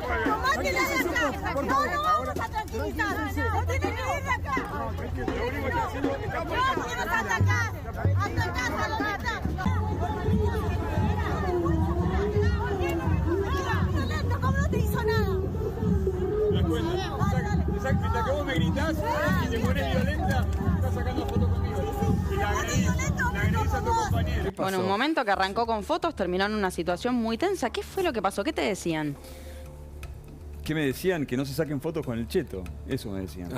¡Tomátela de acá! ¡No, no vamos a tranquilizar! ¡No tiene que ir de acá! ¡No, vamos a atacar! ¡Atacás a los ataques! ¿Cómo no te hizo nada? Mientras que vos me gritás y te pones violenta, estás sacando fotos conmigo. Y la agredís a tu compañero. Bueno, un momento que arrancó con fotos, terminó en una situación muy tensa. ¿Qué fue lo que pasó? ¿Qué te decían? ¿Qué me decían? Que no se saquen fotos con el cheto. Eso me decían.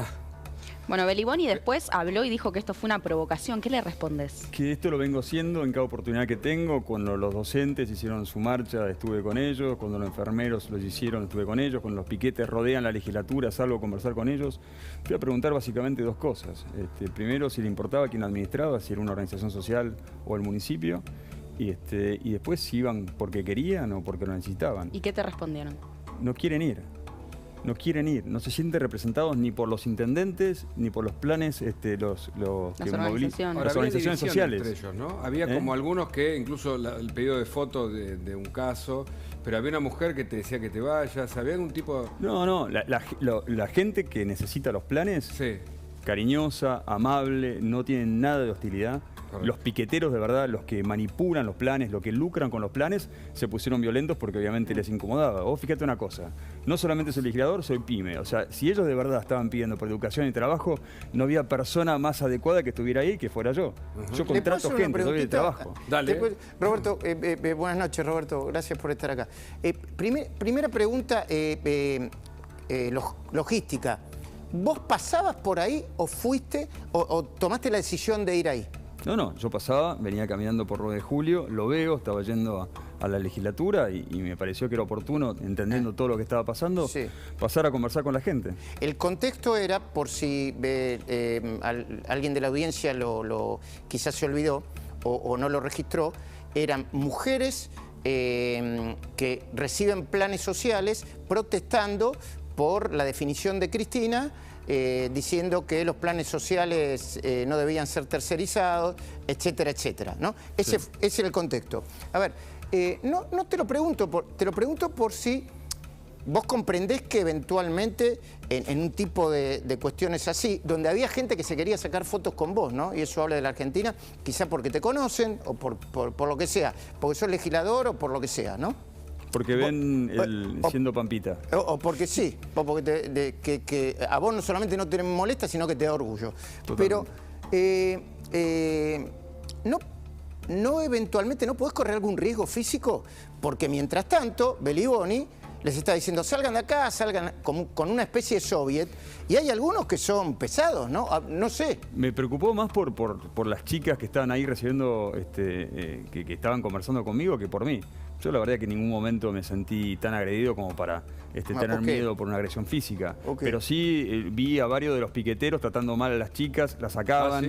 Bueno, Beliboni después habló y dijo que esto fue una provocación. ¿Qué le respondes? Que esto lo vengo haciendo en cada oportunidad que tengo. Cuando los docentes hicieron su marcha, estuve con ellos. Cuando los enfermeros lo hicieron, estuve con ellos. Cuando los piquetes rodean la legislatura, salgo a conversar con ellos. Fui a preguntar básicamente dos cosas. Primero, si le importaba quién administraba, si era una organización social o el municipio. Y después si iban porque querían o porque lo necesitaban. ¿Y qué te respondieron? No quieren ir. No quieren ir, no se sienten representados ni por los intendentes, ni por los planes, las organizaciones. Las organizaciones sociales. Entre ellos, ¿no? Había como algunos que, incluso el pedido de foto de un caso, pero había una mujer que te decía que te vayas, había algún tipo... No, la gente que necesita los planes, sí, cariñosa, amable, no tienen nada de hostilidad. Correcto. Los piqueteros, de verdad, los que manipulan los planes, los que lucran con los planes, se pusieron violentos porque obviamente les incomodaba. Vos fíjate una cosa, no solamente soy legislador, soy pyme. O sea, si ellos de verdad estaban pidiendo por educación y trabajo, no había persona más adecuada que estuviera ahí que fuera yo. Yo contrato gente, doy el trabajo. Dale. Después, Roberto, buenas noches, Roberto. Gracias por estar acá. Primera pregunta, logística. ¿Vos pasabas por ahí o fuiste o tomaste la decisión de ir ahí? No, yo pasaba, venía caminando por 9 de Julio, lo veo, estaba yendo a la legislatura y me pareció que era oportuno, entendiendo todo lo que estaba pasando, sí, pasar a conversar con la gente. El contexto era, por si alguien de la audiencia quizás se olvidó o no lo registró, eran mujeres que reciben planes sociales protestando por la definición de Cristina, diciendo que los planes sociales no debían ser tercerizados, etcétera, etcétera, ¿no? Ese es el contexto. A ver, no te lo pregunto, te lo pregunto por si vos comprendés que eventualmente en un tipo de cuestiones así, donde había gente que se quería sacar fotos con vos, ¿no? Y eso habla de la Argentina, quizá porque te conocen o por lo que sea, porque sos legislador o por lo que sea, ¿no? Porque ven siendo Pampita. O porque sí, o porque que a vos no solamente no te molesta, sino que te da orgullo. Totalmente. Pero no eventualmente no podés correr algún riesgo físico, porque mientras tanto, Beliboni les está diciendo, salgan de acá, salgan con una especie de soviet, y hay algunos que son pesados, ¿no? No sé. Me preocupó más por las chicas que estaban ahí recibiendo, que estaban conversando conmigo, que por mí. Yo la verdad que en ningún momento me sentí tan agredido como para tener miedo por una agresión física. Pero sí vi a varios de los piqueteros tratando mal a las chicas, las sacaban.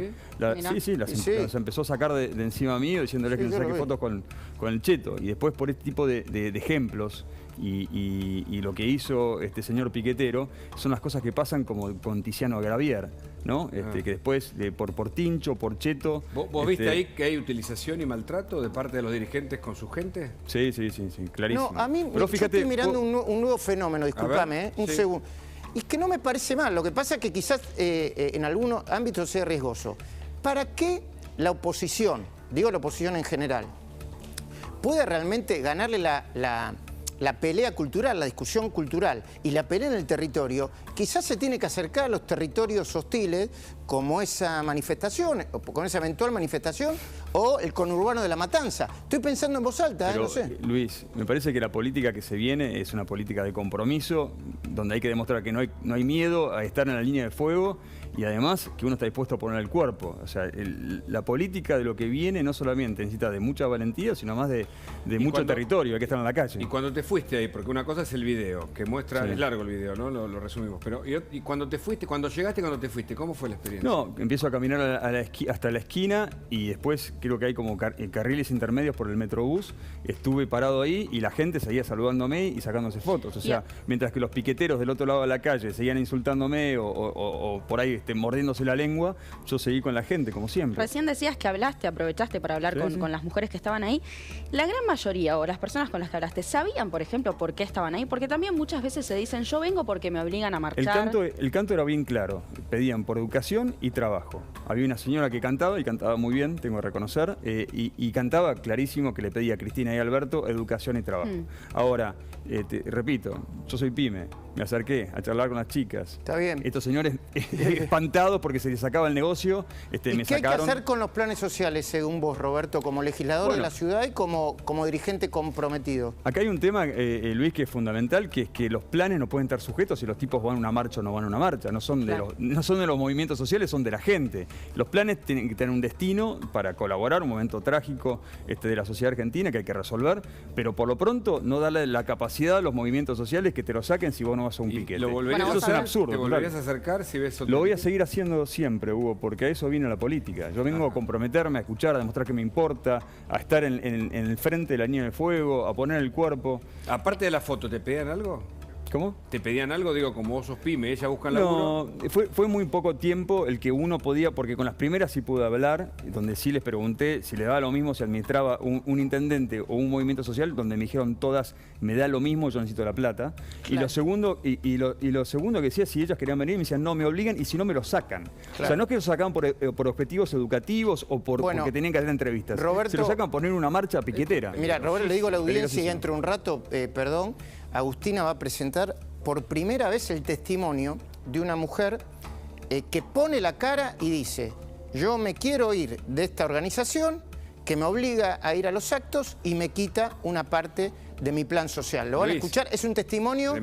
¿Sí? Las empezó a sacar de encima mío, diciéndoles que no saque fotos con el cheto. Y después por este tipo de ejemplos y lo que hizo este señor piquetero son las cosas que pasan como con Tiziano Gravier, ¿no? Que después por tincho, por cheto... ¿Vos viste ahí que hay utilización y maltrato de parte de los dirigentes con su gente? Sí, clarísimo. No, a mí pero fíjate, yo estoy mirando un nuevo fenómeno, discúlpame, un segundo. Y es que no me parece mal, lo que pasa es que quizás en algunos ámbitos sea riesgoso. ¿Para qué la oposición, digo la oposición en general, puede realmente ganarle la pelea cultural, la discusión cultural y la pelea en el territorio? Quizás se tiene que acercar a los territorios hostiles, como esa manifestación, o con esa eventual manifestación, o el conurbano de La Matanza. Estoy pensando en voz alta, pero, no sé. Luis, me parece que la política que se viene es una política de compromiso, donde hay que demostrar que no hay miedo a estar en la línea de fuego y además que uno está dispuesto a poner el cuerpo. O sea, la política de lo que viene no solamente necesita de mucha valentía, sino más de mucho territorio, hay que estar en la calle. Y cuando te fuiste ahí, porque una cosa es el video, que muestra, es largo el video, ¿no? Lo resumimos. Pero y cuando te fuiste, cuando llegaste, cuando te fuiste, ¿cómo fue la experiencia? No, empiezo a caminar hasta la esquina y después creo que hay como carriles intermedios por el Metrobús. Estuve parado ahí y la gente seguía saludándome y sacándose fotos. O sea, mientras que los piqueteros del otro lado de la calle seguían insultándome o por ahí mordiéndose la lengua, yo seguí con la gente, como siempre. Recién decías que aprovechaste para hablar con las mujeres que estaban ahí. La gran mayoría, o las personas con las que hablaste, ¿sabían, por ejemplo, por qué estaban ahí? Porque también muchas veces se dicen, yo vengo porque me obligan a marchar. El canto era bien claro. Pedían por educación y trabajo. Había una señora que cantaba, y cantaba muy bien, tengo que reconocer, y cantaba clarísimo que le pedía a Cristina y a Alberto educación y trabajo. Ahora, repito, yo soy pyme, me acerqué a charlar con las chicas. Está bien. Estos señores espantados porque se les sacaba el negocio, ¿Y qué hay que hacer con los planes sociales, según vos, Roberto, como legislador de la ciudad y como dirigente comprometido? Acá hay un tema, Luis, que es fundamental, que es que los planes no pueden estar sujetos si los tipos van a una marcha o no van a una marcha. No son de los movimientos sociales, son de la gente. Los planes tienen que tener un destino para colaborar, un momento trágico de la sociedad argentina que hay que resolver, pero por lo pronto no darle la capacidad a los movimientos sociales que te lo saquen si vos no vas a un piquete. Eso es un absurdo. ¿Te volverías a acercar si ves otro? Lo voy a seguir haciendo siempre, Hugo, porque a eso vine la política. Yo vengo a comprometerme, a escuchar, a demostrar que me importa, a estar en el frente de la línea de fuego, a poner el cuerpo. Aparte de la foto, ¿te pedían algo? ¿Cómo? ¿Te pedían algo? Digo, como vos sos pyme, ella buscan laburo. No, fue muy poco tiempo el que uno podía, porque con las primeras sí pude hablar, donde sí les pregunté si le daba lo mismo si administraba un intendente o un movimiento social, donde me dijeron todas, me da lo mismo, yo necesito la plata. Claro. Y lo segundo que decía, si ellas querían venir, me decían, no, me obligan y si no me lo sacan. Claro. O sea, no es que lo sacaban por objetivos educativos o porque tenían que hacer entrevistas. Roberto, se lo sacan por poner una marcha piquetera. Mira, Roberto, le digo a la audiencia y dentro de un rato, Agustina va a presentar por primera vez el testimonio de una mujer que pone la cara y dice, yo me quiero ir de esta organización que me obliga a ir a los actos y me quita una parte de mi plan social. Lo van a escuchar, es un testimonio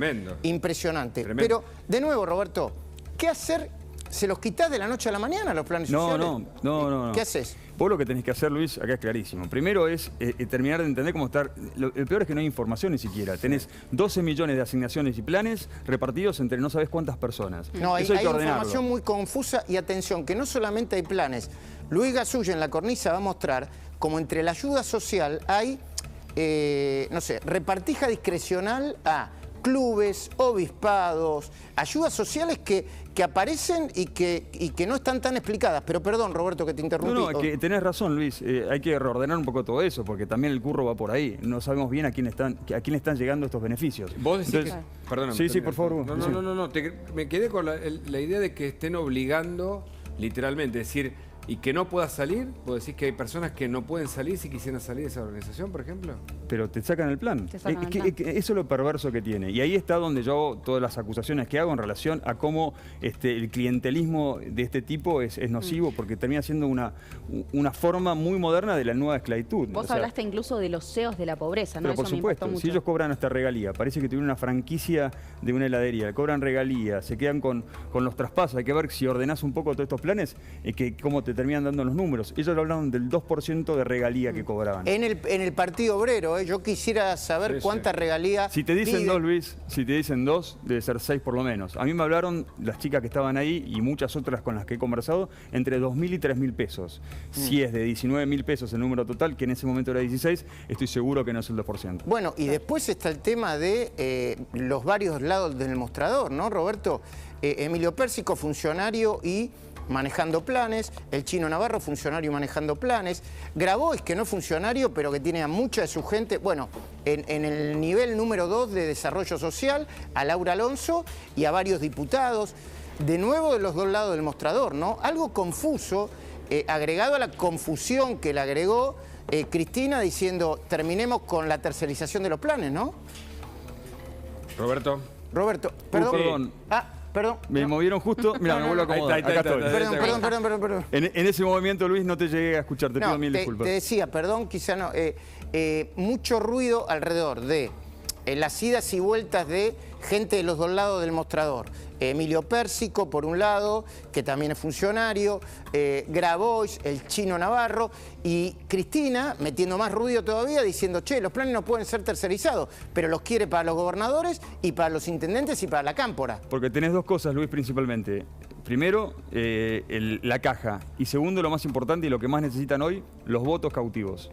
impresionante. Tremendo. Pero, de nuevo, Roberto, ¿qué hacer? ¿Se los quitás de la noche a la mañana los planes sociales? No. ¿Qué haces? Vos lo que tenés que hacer, Luis, acá es clarísimo. Primero es terminar de entender cómo estar. El peor es que no hay información ni siquiera. Tenés 12 millones de asignaciones y planes repartidos entre no sabés cuántas personas. No, hay información muy confusa y atención, que no solamente hay planes. Luis Gasulla en La Cornisa va a mostrar cómo entre la ayuda social hay, no sé, repartija discrecional a clubes, obispados, ayudas sociales que aparecen y que no están tan explicadas. Pero perdón, Roberto, que te interrumpí. No, que tenés razón, Luis. Hay que reordenar un poco todo eso, porque también el curro va por ahí. No sabemos bien a quién le están llegando estos beneficios. Vos decís entonces, perdóname. Sí, por favor. No. Me quedé con la idea de que estén obligando, literalmente, es decir, y que no puedas salir. ¿Vos decís que hay personas que no pueden salir si quisieran salir de esa organización, por ejemplo? Pero te sacan el plan. Eso es lo perverso que tiene. Y ahí está donde yo hago todas las acusaciones que hago en relación a cómo el clientelismo de este tipo es nocivo, porque termina siendo una forma muy moderna de la nueva esclavitud. Vos hablaste incluso de los CEOs de la pobreza, ¿no? Pero por supuesto, si ellos cobran hasta regalía, parece que tuvieron una franquicia de una heladería, cobran regalía, se quedan con los traspasos. Hay que ver si ordenás un poco todos estos planes, cómo te terminan dando los números. Ellos hablaron del 2% de regalía que cobraban. En el Partido Obrero, yo quisiera saber cuánta regalía. Si te dicen 2, Luis, si te dicen 2, debe ser 6 por lo menos. A mí me hablaron las chicas que estaban ahí y muchas otras con las que he conversado, entre 2.000 y 3.000 pesos. Si es de 19.000 pesos el número total, que en ese momento era 16, estoy seguro que no es el 2%. Bueno, y después está el tema de los varios lados del mostrador, ¿no, Roberto? Emilio Pérsico, funcionario y manejando planes, el Chino Navarro, funcionario y manejando planes, Grabois, que no es funcionario, pero que tiene a mucha de su gente, bueno, en el nivel número 2 de desarrollo social, a Laura Alonso y a varios diputados, de nuevo de los dos lados del mostrador, ¿no? Algo confuso, agregado a la confusión que le agregó Cristina diciendo, terminemos con la tercerización de los planes, ¿no? Roberto, perdón. Perdón. Me movieron justo. Mira, me vuelvo a acomodar. Acá estoy. Perdón. En ese movimiento, Luis, no te llegué a escuchar. Te pido mil disculpas. Te decía, perdón, quizá no. Mucho ruido alrededor de las idas y vueltas de gente de los dos lados del mostrador. Emilio Pérsico, por un lado, que también es funcionario, Grabois, el Chino Navarro, y Cristina metiendo más ruido todavía, diciendo, che, los planes no pueden ser tercerizados, pero los quiere para los gobernadores y para los intendentes y para la cámpora. Porque tenés dos cosas, Luis, principalmente. Primero, la caja. Y segundo, lo más importante y lo que más necesitan hoy, los votos cautivos.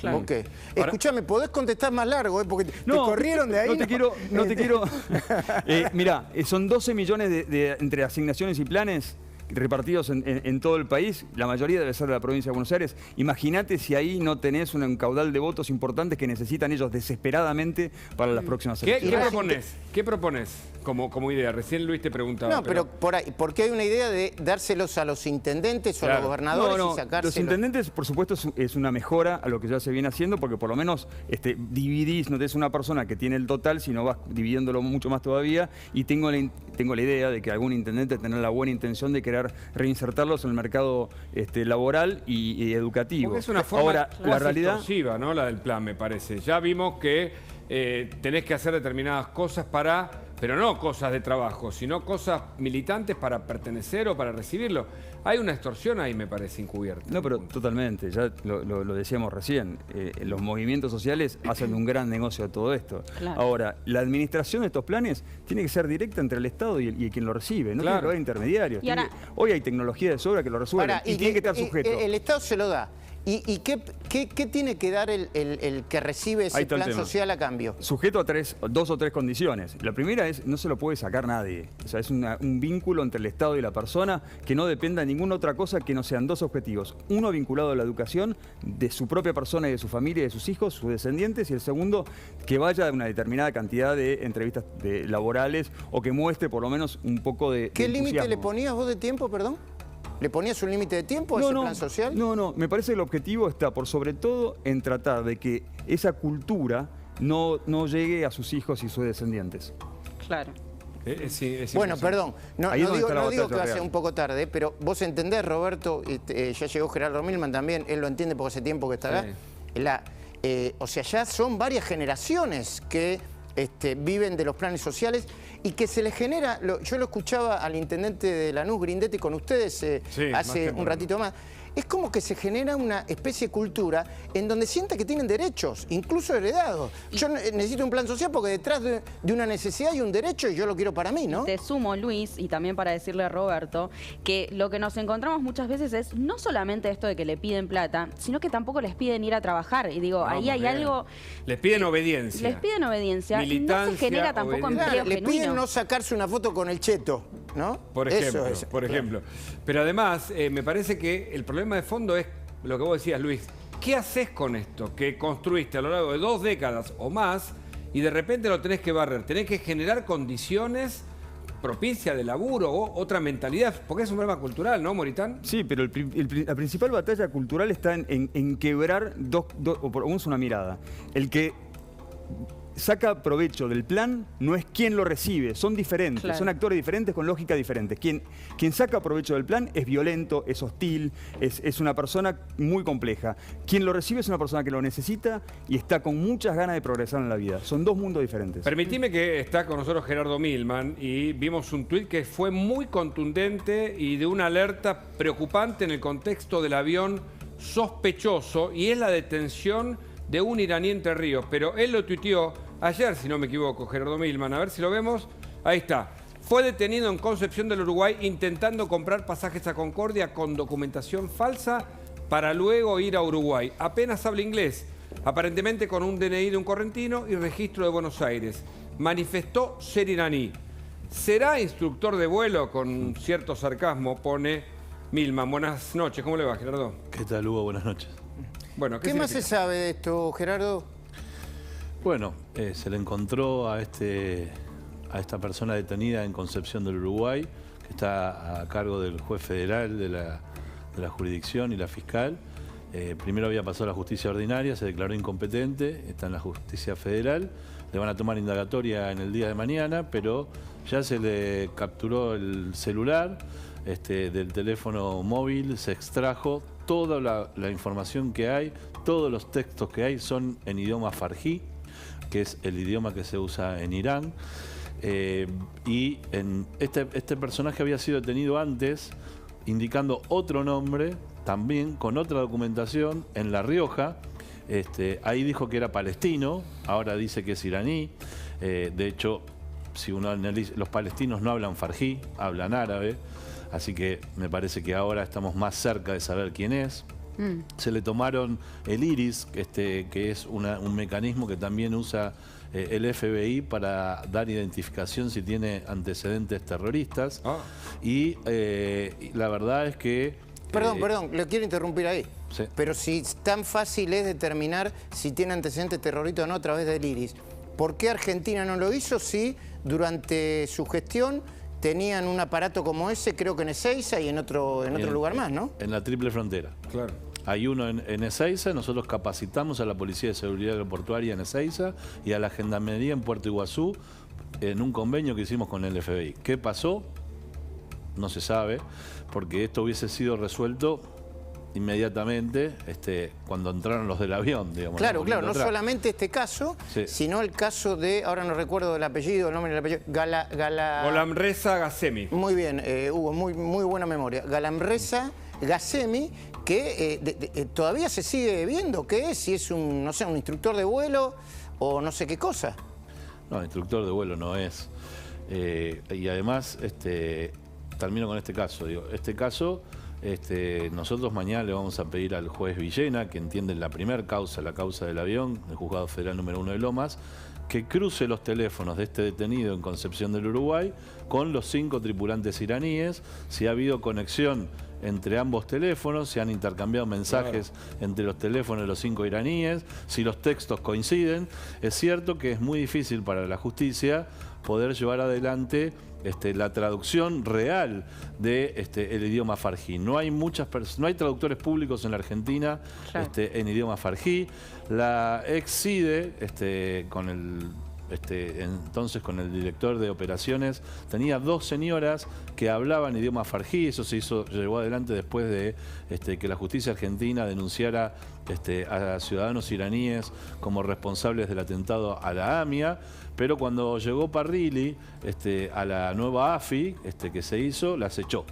Claro. Ok. Escúchame, ¿podés contestar más largo? Porque te corrieron de ahí. No te quiero. Mirá, son 12 millones entre asignaciones y planes repartidos en todo el país, la mayoría debe ser de la provincia de Buenos Aires. Imagínate si ahí no tenés un caudal de votos importantes que necesitan ellos desesperadamente para las próximas elecciones. ¿Qué propones como idea? Recién Luis te preguntaba. No, pero por ahí, porque hay una idea de dárselos a los intendentes o a los gobernadores y sacárselos. Los intendentes, por supuesto, es una mejora a lo que ya se viene haciendo, porque por lo menos dividís, no tenés una persona que tiene el total, sino vas dividiéndolo mucho más todavía, y tengo la idea de que algún intendente tendrá la buena intención de querer reinsertarlos en el mercado laboral y educativo. Porque es una forma ahora, la realidad extorsiva, ¿no? La del plan, me parece. Ya vimos que tenés que hacer determinadas cosas pero no cosas de trabajo, sino cosas militantes para pertenecer o para recibirlo. Hay una extorsión ahí, me parece, encubierta. No, pero totalmente, ya lo decíamos recién, los movimientos sociales hacen un gran negocio de todo esto. Claro. Ahora, la administración de estos planes tiene que ser directa entre el Estado y quien lo recibe, no tiene que haber intermediarios. Hoy hay tecnología de sobra que lo resuelve y tiene que estar sujeto. El Estado se lo da. ¿Y qué tiene que dar el que recibe ese plan social a cambio? Sujeto a dos o tres condiciones. La primera es, no se lo puede sacar nadie. O sea, es un vínculo entre el Estado y la persona que no dependa de ninguna otra cosa que no sean dos objetivos. Uno vinculado a la educación de su propia persona y de su familia y de sus hijos, sus descendientes. Y el segundo, que vaya a una determinada cantidad de entrevistas laborales o que muestre por lo menos un poco de ¿Qué límite entusiasmo. le ponías vos de tiempo, perdón? ¿Le ponías un límite de tiempo a ese plan social? No, me parece que el objetivo está por sobre todo en tratar de que esa cultura no llegue a sus hijos y sus descendientes. Claro. Bueno, perdón, no digo que va a ser un poco tarde, pero vos entendés, Roberto, ya llegó Gerardo Milman también, él lo entiende porque hace tiempo que está acá. O sea, ya son varias generaciones que viven de los planes sociales y que se les genera, yo lo escuchaba al intendente de Lanús, Grindetti, con ustedes hace un ratito más. Es como que se genera una especie de cultura en donde sienta que tienen derechos, incluso heredados. Yo necesito un plan social porque detrás de una necesidad hay un derecho y yo lo quiero para mí, ¿no? Te sumo, Luis, y también para decirle a Roberto, que lo que nos encontramos muchas veces es no solamente esto de que le piden plata, sino que tampoco les piden ir a trabajar. Y digo, ahí hay algo... Les piden obediencia. Les piden obediencia. Militancia, y no se genera tampoco empleo le genuino. piden no sacarse una foto con el cheto, ¿no? Por ejemplo. Pero además, me parece que el problema de fondo es lo que vos decías, Luis. ¿Qué haces con esto que construiste a lo largo de 2 décadas o más y de repente lo tenés que barrer? Tenés que generar condiciones propicias de laburo o otra mentalidad, porque es un problema cultural, ¿no, Moritán? Sí, pero la principal batalla cultural está en quebrar o por lo menos una mirada. El que saca provecho del plan no es quien lo recibe, son diferentes, son actores diferentes con lógica diferentes. Quien saca provecho del plan es violento, es hostil, es una persona muy compleja. Quien lo recibe es una persona que lo necesita y está con muchas ganas de progresar en la vida. Son dos mundos diferentes. Permitime que está con nosotros Gerardo Milman y vimos un tuit que fue muy contundente y de una alerta preocupante en el contexto del avión sospechoso, y es la detención de un iraní en Entre Ríos, pero él lo tuiteó ayer, si no me equivoco, Gerardo Milman. A ver si lo vemos. Ahí está. Fue detenido en Concepción del Uruguay intentando comprar pasajes a Concordia con documentación falsa para luego ir a Uruguay. Apenas habla inglés, aparentemente con un DNI de un correntino y registro de Buenos Aires. Manifestó ser iraní. ¿Será instructor de vuelo? Con cierto sarcasmo pone Milman. Buenas noches. ¿Cómo le va, Gerardo? ¿Qué tal, Hugo? Buenas noches. Bueno, ¿Qué más se sabe de esto, Gerardo? Bueno, se le encontró a esta persona detenida en Concepción del Uruguay, que está a cargo del juez federal de la jurisdicción y la fiscal. Primero había pasado a la justicia ordinaria, se declaró incompetente, está en la justicia federal. Le van a tomar indagatoria en el día de mañana, pero ya se le capturó el celular del teléfono móvil, se extrajo toda la información que hay, todos los textos que hay son en idioma farjí, que es el idioma que se usa en Irán. Y este personaje había sido detenido antes, indicando otro nombre, también con otra documentación, en La Rioja. Ahí dijo que era palestino, ahora dice que es iraní. De hecho, si uno analiza, los palestinos no hablan farjí, hablan árabe. Así que me parece que ahora estamos más cerca de saber quién es. Se le tomaron el iris, que es un mecanismo que también usa el FBI para dar identificación si tiene antecedentes terroristas. Y la verdad es que... Perdón, le quiero interrumpir ahí. Sí. Pero si tan fácil es determinar si tiene antecedentes terroristas o no a través del iris, ¿por qué Argentina no lo hizo si durante su gestión tenían un aparato como ese, creo que en Ezeiza y en otro lugar más, ¿no? En la Triple Frontera. Claro. Hay uno en Ezeiza, nosotros capacitamos a la Policía de Seguridad Aeroportuaria en Ezeiza y a la Gendarmería en Puerto Iguazú en un convenio que hicimos con el FBI. ¿Qué pasó? No se sabe, porque esto hubiese sido resuelto inmediatamente cuando entraron los del avión, digamos. Claro, no solamente este caso, sino el caso de, ahora no recuerdo el apellido, el nombre del apellido, Golamreza Ghasemi. Muy bien, Hugo, muy buena memoria. Golamreza Ghasemi, que todavía se sigue viendo qué es, si es un, no sé, un instructor de vuelo o no sé qué cosa. No, instructor de vuelo no es. Y además, termino con este caso. Este caso, nosotros mañana le vamos a pedir al juez Villena, que entiende la primera causa, la causa del avión, el Juzgado Federal número 1 de Lomas, que cruce los teléfonos de este detenido en Concepción del Uruguay con los 5 tripulantes iraníes, si ha habido conexión entre ambos teléfonos, si han intercambiado mensajes entre los teléfonos de los 5 iraníes, si los textos coinciden. Es cierto que es muy difícil para la justicia poder llevar adelante la traducción real de el idioma farjí. No hay traductores públicos en la Argentina en idioma farjí. La ex CIDE, entonces con el director de operaciones, tenía 2 señoras que hablaban idioma farjí. Eso se llevó adelante después de que la justicia argentina denunciara a ciudadanos iraníes como responsables del atentado a la AMIA. Pero cuando llegó Parrilli a la nueva AFI que se hizo, las echó.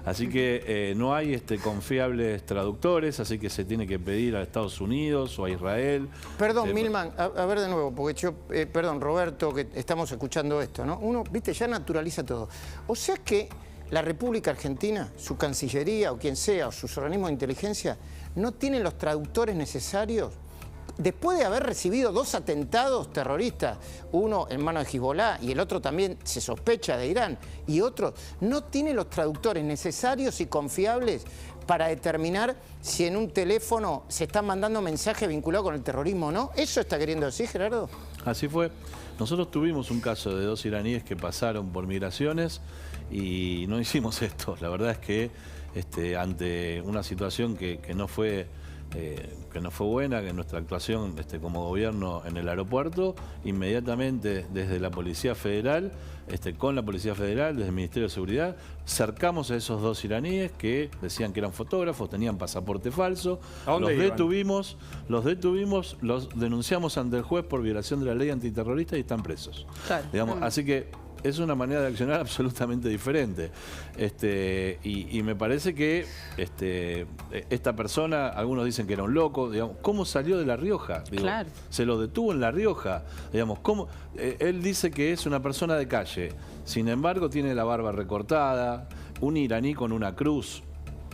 Así que no hay confiables traductores, así que se tiene que pedir a Estados Unidos o a Israel. Perdón, Milman, a ver de nuevo, porque yo, perdón, Roberto, que estamos escuchando esto, ¿no? Uno, viste, ya naturaliza todo. O sea que la República Argentina, su Cancillería o quien sea, o sus organismos de inteligencia, no tienen los traductores necesarios. Después de haber recibido 2 atentados terroristas, uno en manos de Hezbollah y el otro también se sospecha de Irán, y otro, no tiene los traductores necesarios y confiables para determinar si en un teléfono se están mandando mensajes vinculados con el terrorismo o no. ¿Eso está queriendo decir, Gerardo? Así fue. Nosotros tuvimos un caso de 2 iraníes que pasaron por migraciones y no hicimos esto. La verdad es que ante una situación que no fue buena, que nuestra actuación como gobierno en el aeropuerto, inmediatamente desde la Policía Federal, con la Policía Federal, desde el Ministerio de Seguridad, cercamos a esos 2 iraníes que decían que eran fotógrafos, tenían pasaporte falso. Los detuvimos, los denunciamos ante el juez por violación de la ley antiterrorista y están presos. Claro. Digamos, así que es una manera de accionar absolutamente diferente. Y me parece que esta persona, algunos dicen que era un loco, digamos, ¿cómo salió de La Rioja? Digo, claro. Se lo detuvo en La Rioja. Digamos, ¿cómo? Él dice que es una persona de calle, sin embargo tiene la barba recortada, un iraní con una cruz.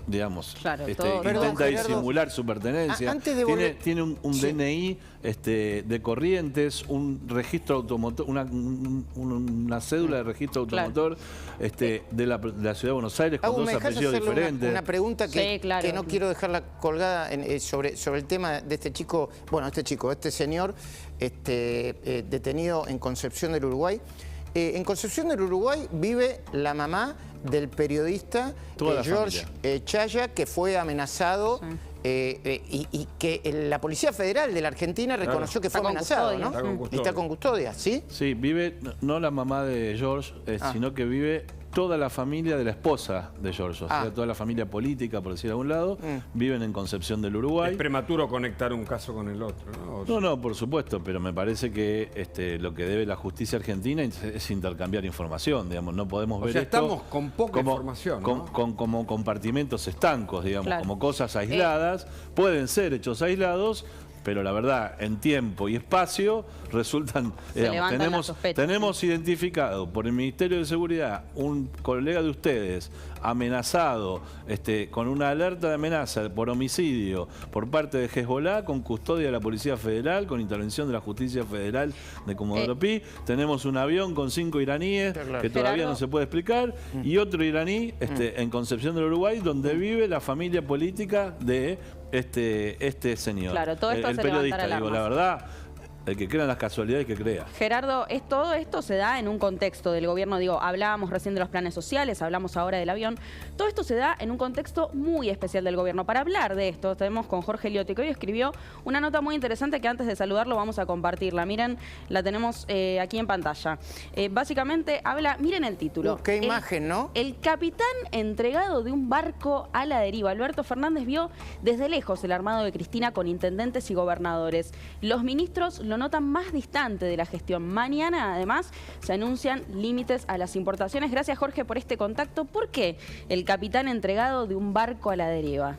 Digamos, claro, intenta disimular su pertenencia. Tiene un DNI de Corrientes, un registro automotor, una cédula de registro automotor de la ciudad de Buenos Aires con 2 apellidos diferentes. Una pregunta que no quiero dejarla colgada sobre el tema de este chico, este señor detenido en Concepción del Uruguay. En Concepción del Uruguay vive la mamá del periodista George Chaya, que fue amenazado y que la Policía Federal de la Argentina reconoció que fue amenazado, ¿no? Está con custodia, ¿sí? Sí, vive no la mamá de George, sino que vive toda la familia de la esposa de George, o sea, toda la familia política, por decir de algún lado, viven en Concepción del Uruguay. Es prematuro conectar un caso con el otro, ¿no? No, por supuesto, pero me parece que lo que debe la justicia argentina es intercambiar información, digamos, no podemos ver esto estamos con poca información, ¿no? como compartimentos estancos, digamos, como cosas aisladas, pueden ser hechos aislados, pero la verdad, en tiempo y espacio resultan... tenemos identificado por el Ministerio de Seguridad un colega de ustedes amenazado con una alerta de amenaza por homicidio por parte de Hezbollah, con custodia de la Policía Federal, con intervención de la Justicia Federal de Comodoro Pi. Tenemos un avión con 5 iraníes que todavía no se puede explicar, y otro iraní en Concepción del Uruguay, donde vive la familia política de este señor. Claro, todo esto el periodista, digo, la verdad, el que crea en las casualidades, que crea. Gerardo, todo esto se da en un contexto del gobierno, digo, hablábamos recién de los planes sociales, hablamos ahora del avión, todo esto se da en un contexto muy especial del gobierno. Para hablar de esto, tenemos con Jorge Liotti, que hoy escribió una nota muy interesante que antes de saludarlo vamos a compartirla. Miren, la tenemos aquí en pantalla. Básicamente habla, miren el título. Qué imagen, ¿no? El capitán entregado de un barco a la deriva. Alberto Fernández vio desde lejos el armado de Cristina con intendentes y gobernadores. Los ministros lo notan más distante de la gestión. Mañana, además, se anuncian límites a las importaciones. Gracias, Jorge, por este contacto. ¿Por qué el capitán entregado de un barco a la deriva?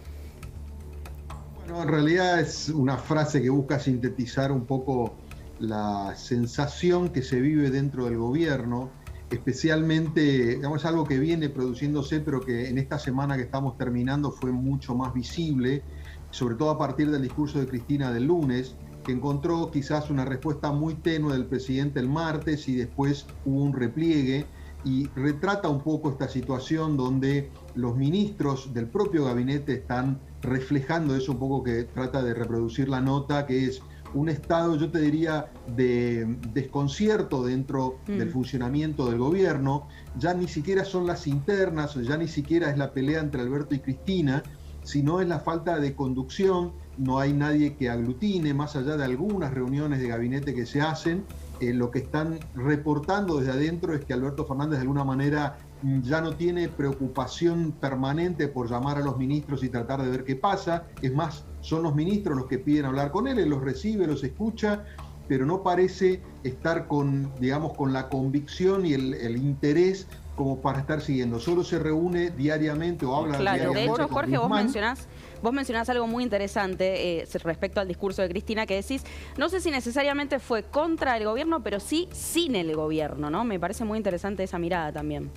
Bueno, en realidad es una frase que busca sintetizar un poco la sensación que se vive dentro del gobierno, especialmente, digamos, algo que viene produciéndose, pero que en esta semana que estamos terminando fue mucho más visible, sobre todo a partir del discurso de Cristina del lunes, que encontró quizás una respuesta muy tenue del presidente el martes y después hubo un repliegue, y retrata un poco esta situación donde los ministros del propio gabinete están reflejando eso un poco que trata de reproducir la nota, que es un estado, yo te diría, de desconcierto dentro del funcionamiento del gobierno. Ya ni siquiera son las internas, ya ni siquiera es la pelea entre Alberto y Cristina, sino es la falta de conducción. No hay nadie que aglutine, más allá de algunas reuniones de gabinete que se hacen. Lo que están reportando desde adentro es que Alberto Fernández de alguna manera ya no tiene preocupación permanente por llamar a los ministros y tratar de ver qué pasa. Es más, son los ministros los que piden hablar con él los recibe, los escucha, pero no parece estar con, digamos, con la convicción y el interés como para estar siguiendo. Solo se reúne diariamente o habla diariamente. De hecho, Jorge, vos mencionás algo muy interesante respecto al discurso de Cristina, que decís, no sé si necesariamente fue contra el gobierno, pero sí sin el gobierno, ¿no? Me parece muy interesante esa mirada también.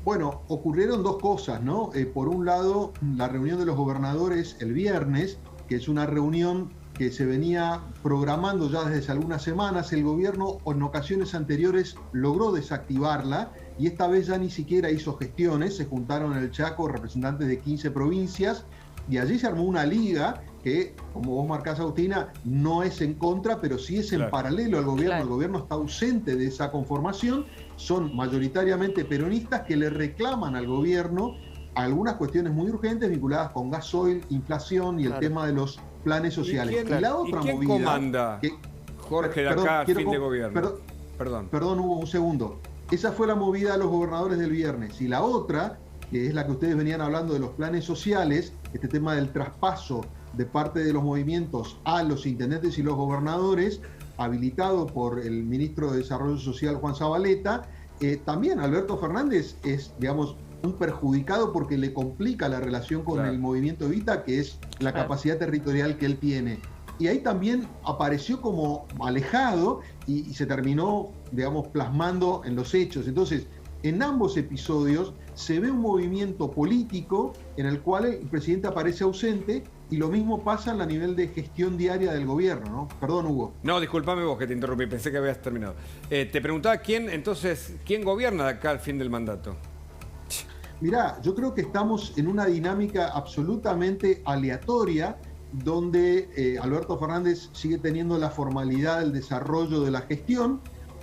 Bueno, ocurrieron dos cosas, ¿no? Por un lado, la reunión de los gobernadores el viernes, que es una reunión que se venía programando ya desde hace algunas semanas. El gobierno en ocasiones anteriores logró desactivarla y esta vez ya ni siquiera hizo gestiones. Se juntaron en el Chaco representantes de 15 provincias y allí se armó una liga que, como vos marcás, Agustina, no es en contra, pero sí es en paralelo al gobierno. El gobierno está ausente de esa conformación. Son mayoritariamente peronistas que le reclaman al gobierno algunas cuestiones muy urgentes vinculadas con gasoil, inflación y el tema de los planes sociales. ¿Y la otra movida comanda? Jorge, de acá, fin de gobierno. Perdón, Hugo, un segundo. Esa fue la movida de los gobernadores del viernes. Y la otra, que es la que ustedes venían hablando de los planes sociales, este tema del traspaso de parte de los movimientos a los intendentes y los gobernadores, habilitado por el ministro de Desarrollo Social, Juan Zabaleta. También Alberto Fernández es, digamos, un perjudicado porque le complica la relación con el movimiento Evita, que es la capacidad territorial que él tiene. Y ahí también apareció como alejado y se terminó, digamos, plasmando en los hechos. Entonces, en ambos episodios se ve un movimiento político en el cual el presidente aparece ausente, y lo mismo pasa a nivel de gestión diaria del gobierno, ¿no? Perdón, Hugo. No, discúlpame vos que te interrumpí, pensé que habías terminado. Te preguntaba quién gobierna de acá al fin del mandato. Mirá, yo creo que estamos en una dinámica absolutamente aleatoria, donde Alberto Fernández sigue teniendo la formalidad del desarrollo de la gestión.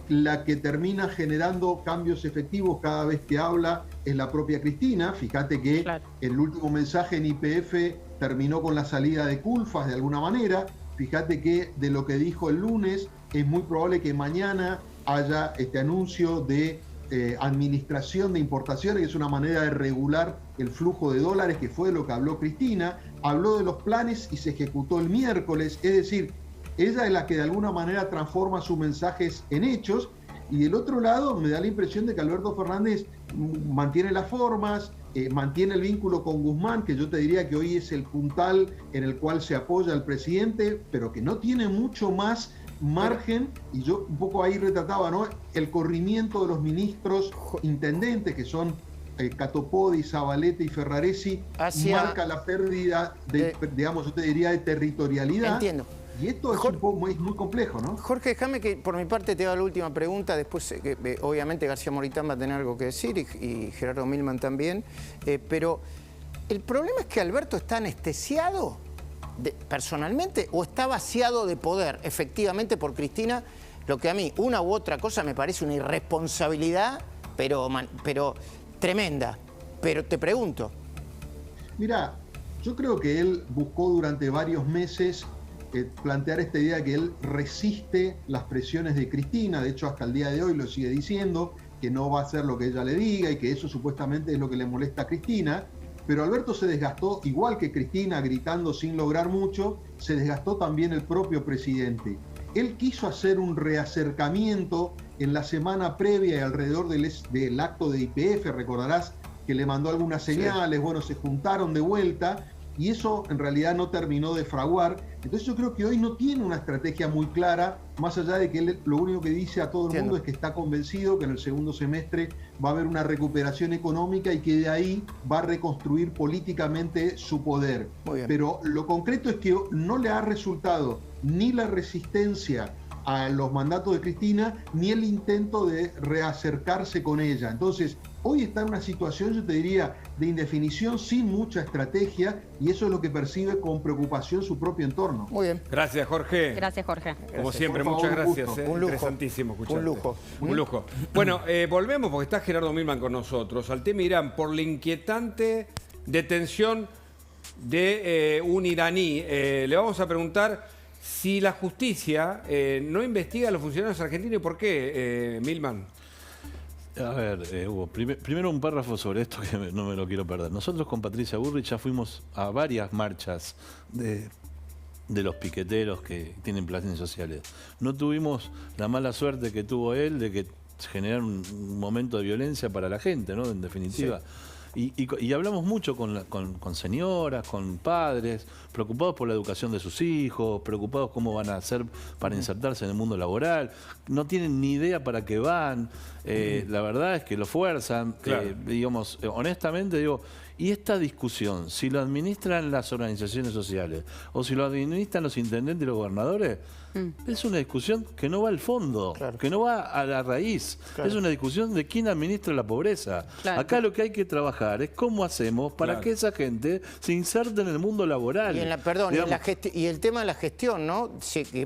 La que termina generando cambios efectivos cada vez que habla es la propia Cristina. Fíjate que el último mensaje en YPF terminó con la salida de Culfas de alguna manera. Fíjate que de lo que dijo el lunes es muy probable que mañana haya este anuncio de administración de importaciones, que es una manera de regular el flujo de dólares, que fue de lo que habló Cristina. Habló de los planes y se ejecutó el miércoles, es decir, ella es la que de alguna manera transforma sus mensajes en hechos, Y del otro lado me da la impresión de que Alberto Fernández mantiene las formas, mantiene el vínculo con Guzmán, que yo te diría que hoy es el puntal en el cual se apoya al presidente, pero que no tiene mucho más margen, y yo un poco ahí retrataba, ¿no?, el corrimiento de los ministros intendentes, que son Catopodi, Zabaleta y Ferraresi, marca la pérdida de, digamos, yo te diría, de territorialidad. Entiendo. Y esto es muy complejo, ¿no? Jorge, déjame que por mi parte te haga la última pregunta. Después, obviamente, García Moritán va a tener algo que decir y Gerardo Milman también. Pero el problema es que Alberto está anestesiado personalmente o está vaciado de poder, efectivamente, por Cristina, lo que a mí, una u otra cosa, me parece una irresponsabilidad, pero tremenda. Pero te pregunto. Mira, yo creo que él buscó durante varios meses plantear esta idea de que él resiste las presiones de Cristina. De hecho, hasta el día de hoy lo sigue diciendo, que no va a hacer lo que ella le diga y que eso supuestamente es lo que le molesta a Cristina. Pero Alberto se desgastó, igual que Cristina, gritando sin lograr mucho, se desgastó también el propio presidente. Él quiso hacer un reacercamiento en la semana previa y alrededor del acto de YPF, recordarás que le mandó algunas señales, bueno, se juntaron de vuelta, y eso en realidad no terminó de fraguar. Entonces yo creo que hoy no tiene una estrategia muy clara, más allá de que él lo único que dice a todo el mundo es que está convencido que en el segundo semestre va a haber una recuperación económica y que de ahí va a reconstruir políticamente su poder. Pero lo concreto es que no le ha resultado ni la resistencia a los mandatos de Cristina, ni el intento de reacercarse con ella. Entonces, hoy está en una situación, yo te diría, de indefinición, sin mucha estrategia, y eso es lo que percibe con preocupación su propio entorno. Muy bien. Gracias, Jorge. Gracias, Jorge. Como siempre, Por favor, muchas un gracias. gusto. Un lujo. Interesantísimo escucharte. Un lujo. Un lujo. Bueno, volvemos porque está Gerardo Milman con nosotros al tema Irán por la inquietante detención de un iraní. Le vamos a preguntar si la justicia no investiga a los funcionarios argentinos y por qué, Milman. A ver, Hugo, primero un párrafo sobre esto que no me lo quiero perder. Nosotros con Patricia Burrich ya fuimos a varias marchas de los piqueteros que tienen planes sociales. No tuvimos la mala suerte que tuvo él de que generar un momento de violencia para la gente, ¿no? En definitiva. Sí. Y hablamos mucho con señoras, con padres, preocupados por la educación de sus hijos, preocupados cómo van a hacer para insertarse en el mundo laboral. No tienen ni idea para qué van. La verdad es que lo fuerzan. Claro. Digamos, honestamente digo, y esta discusión, si lo administran las organizaciones sociales o si lo administran los intendentes y los gobernadores, es una discusión que no va al fondo, que no va a la raíz. Es una discusión de quién administra la pobreza. Acá lo que hay que trabajar es cómo hacemos para que esa gente se inserte en el mundo laboral. Y, y el tema de la gestión, ¿no?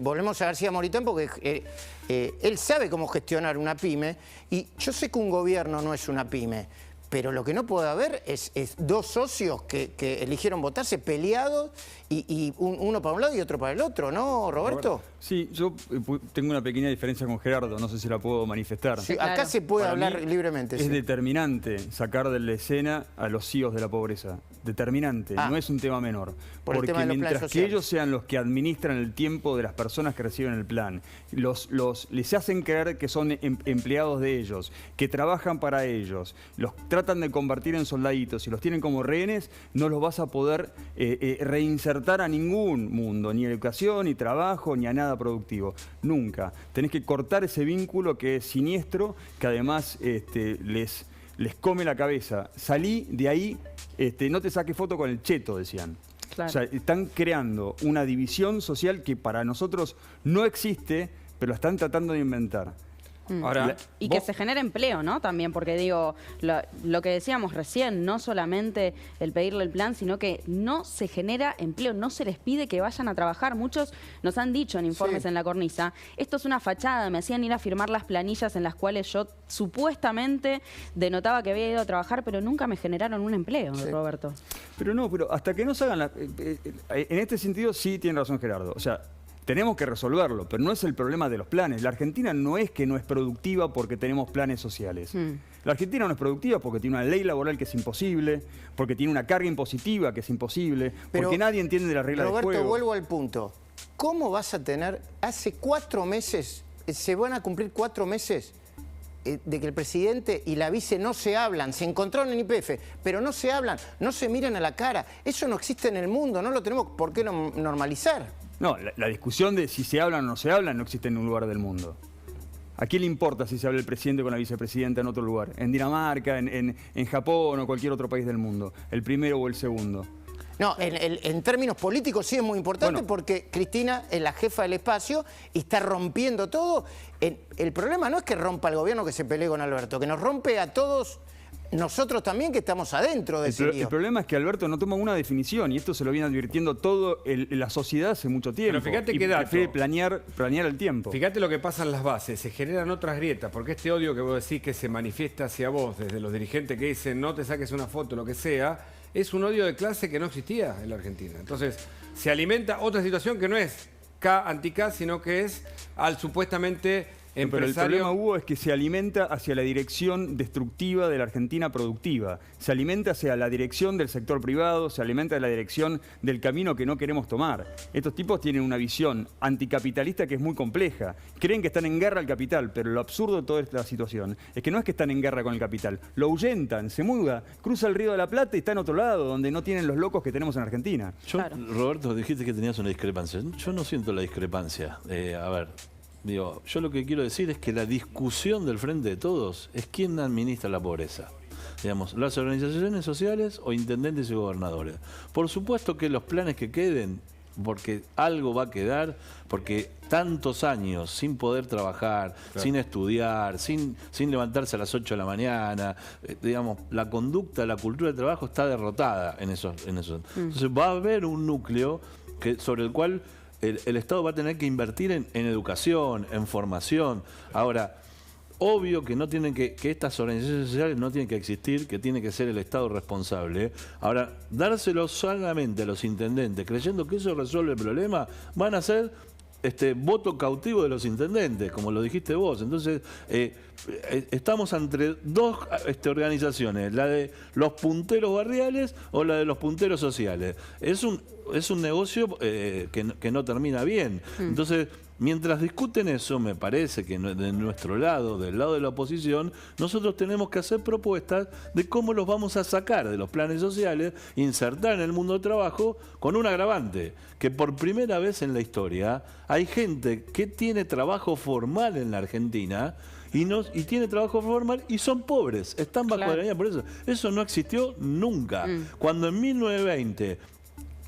Volvemos a García Moritán porque él sabe cómo gestionar una pyme, y yo sé que un gobierno no es una pyme. Pero lo que no puede haber es dos socios que eligieron votarse peleados y uno para un lado y otro para el otro, ¿no, Roberto? Sí, yo tengo una pequeña diferencia con Gerardo, no sé si la puedo manifestar. Sí, acá se puede hablar libremente. Es determinante sacar de la escena a los CEOs de la pobreza. Determinante, no es un tema menor. Porque mientras que ellos sean los que administran el tiempo de las personas que reciben el plan, les hacen creer que son empleados de ellos, que trabajan para ellos, los tratan de convertir en soldaditos y los tienen como rehenes, no los vas a poder reinsertar a ningún mundo, ni a educación, ni trabajo, ni a nada productivo. Nunca. Tenés que cortar ese vínculo que es siniestro, que además les come la cabeza. Salí de ahí, no te saques foto con el cheto, decían. Claro. O sea, están creando una división social que para nosotros no existe, pero la están tratando de inventar. Ahora, y que se genere empleo, ¿no? También, porque digo, lo que decíamos recién, no solamente el pedirle el plan, sino que no se genera empleo, no se les pide que vayan a trabajar. Muchos nos han dicho en informes en La Cornisa, esto es una fachada, me hacían ir a firmar las planillas en las cuales yo supuestamente denotaba que había ido a trabajar, pero nunca me generaron un empleo, Roberto. Pero hasta que no se hagan en este sentido sí tiene razón Gerardo, o sea, tenemos que resolverlo, pero no es el problema de los planes. La Argentina no es que no es productiva porque tenemos planes sociales. La Argentina no es productiva porque tiene una ley laboral que es imposible, porque tiene una carga impositiva que es imposible, porque nadie entiende de la regla del juego. Roberto, vuelvo al punto. ¿Cómo vas a tener, hace 4 meses, se van a cumplir 4 meses de que el presidente y la vice no se hablan, se encontraron en YPF, pero no se hablan, no se miran a la cara. Eso no existe en el mundo, no lo tenemos por qué normalizar. No, la discusión de si se hablan o no se hablan no existe en ningún lugar del mundo. ¿A quién le importa si se habla el presidente con la vicepresidenta en otro lugar? En Dinamarca, en Japón o cualquier otro país del mundo. El primero o el segundo. No, en términos políticos sí es muy importante porque Cristina es la jefa del espacio y está rompiendo todo. El problema no es que rompa el gobierno que se pelee con Alberto, que nos rompe a todos nosotros también que estamos adentro de ese lío. El problema es que Alberto no toma una definición y esto se lo viene advirtiendo todo la sociedad hace mucho tiempo. Pero fíjate qué dato. Prefiere planear el tiempo. Fíjate lo que pasa en las bases, se generan otras grietas, porque este odio que vos decís que se manifiesta hacia vos, desde los dirigentes que dicen no te saques una foto, lo que sea, es un odio de clase que no existía en la Argentina. Entonces, se alimenta otra situación que no es K anti-K, sino que es al supuestamente empresario. Pero el problema, Hugo, es que se alimenta hacia la dirección destructiva de la Argentina productiva. Se alimenta hacia la dirección del sector privado, se alimenta de la dirección del camino que no queremos tomar. Estos tipos tienen una visión anticapitalista que es muy compleja. Creen que están en guerra al capital, pero lo absurdo de toda esta situación es que no es que están en guerra con el capital. Lo ahuyentan, se muda, cruza el Río de la Plata y está en otro lado, donde no tienen los locos que tenemos en Argentina. Roberto, dijiste que tenías una discrepancia. Yo no siento la discrepancia. A ver... Digo, yo lo que quiero decir es que la discusión del Frente de Todos es quién administra la pobreza. Digamos, las organizaciones sociales o intendentes y gobernadores. Por supuesto que los planes que queden, porque algo va a quedar, porque tantos años sin poder trabajar, sin estudiar, sin levantarse a las 8 de la mañana, digamos, la conducta, la cultura del trabajo está derrotada en esos. Entonces va a haber un núcleo sobre el cual el Estado va a tener que invertir en educación, en formación. Ahora, obvio que no tienen que estas organizaciones sociales no tienen que existir, que tiene que ser el Estado responsable. Ahora, dárselo solamente a los intendentes, creyendo que eso resuelve el problema, van a ser voto cautivo de los intendentes, como lo dijiste vos. Entonces, estamos entre dos organizaciones, la de los punteros barriales o la de los punteros sociales. Es un negocio que no termina bien. Entonces, mientras discuten eso, me parece que de nuestro lado, del lado de la oposición, nosotros tenemos que hacer propuestas de cómo los vamos a sacar de los planes sociales, insertar en el mundo del trabajo, con un agravante, que por primera vez en la historia hay gente que tiene trabajo formal en la Argentina y tiene trabajo formal y son pobres, están bajo la línea por eso. Eso no existió nunca. Cuando en 1920...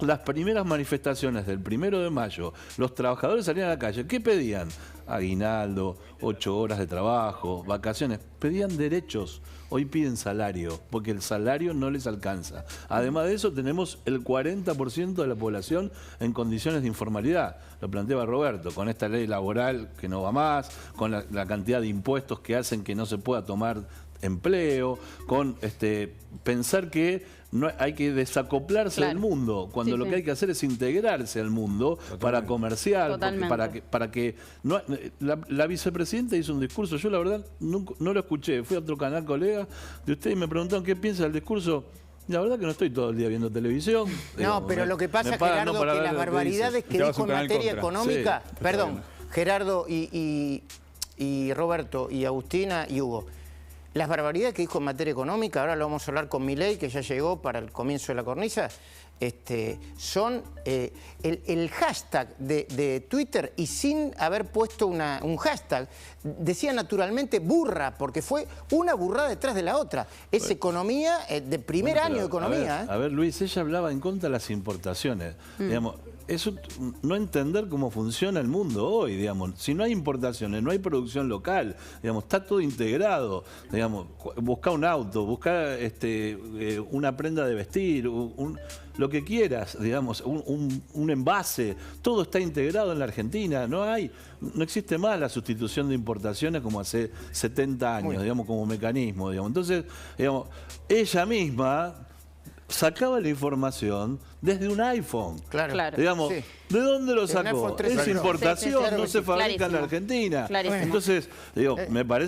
las primeras manifestaciones del 1 de mayo, los trabajadores salían a la calle. ¿Qué pedían? Aguinaldo, 8 horas de trabajo, vacaciones. Pedían derechos. Hoy piden salario, porque el salario no les alcanza. Además de eso, tenemos el 40% de la población en condiciones de informalidad. Lo planteaba Roberto, con esta ley laboral que no va más, con la cantidad de impuestos que hacen que no se pueda tomar empleo, con pensar que no hay que desacoplarse del mundo, cuando lo que hay que hacer es integrarse al mundo para comerciar, para que no, la vicepresidenta hizo un discurso, yo la verdad no lo escuché, fui a otro canal colega de usted y me preguntaron qué piensa del discurso. La verdad que no estoy todo el día viendo televisión. No, pero lo que pasa, Gerardo, que las barbaridades que dijo en materia económica, perdón, Gerardo y Roberto y Agustina y Hugo, las barbaridades que dijo en materia económica, ahora lo vamos a hablar con Milei, que ya llegó para el comienzo de la cornisa, son el hashtag de Twitter, y sin haber puesto un hashtag, decía naturalmente burra, porque fue una burrada detrás de la otra. Es economía, de primer año de economía. A ver, Luis, ella hablaba en contra de las importaciones. Digamos, eso, no entender cómo funciona el mundo hoy, digamos. Si no hay importaciones, no hay producción local, digamos, está todo integrado. Digamos, buscar un auto, buscar una prenda de vestir, lo que quieras, digamos, un envase, todo está integrado en la Argentina. No existe más la sustitución de importaciones como hace 70 años, digamos, como mecanismo, digamos. Entonces, digamos, ella misma sacaba la información desde un iPhone. Claro. Digamos, ¿de dónde lo sacó? Es importación, no se fabrica en la Argentina. Clarísimo. Entonces, digo, me parece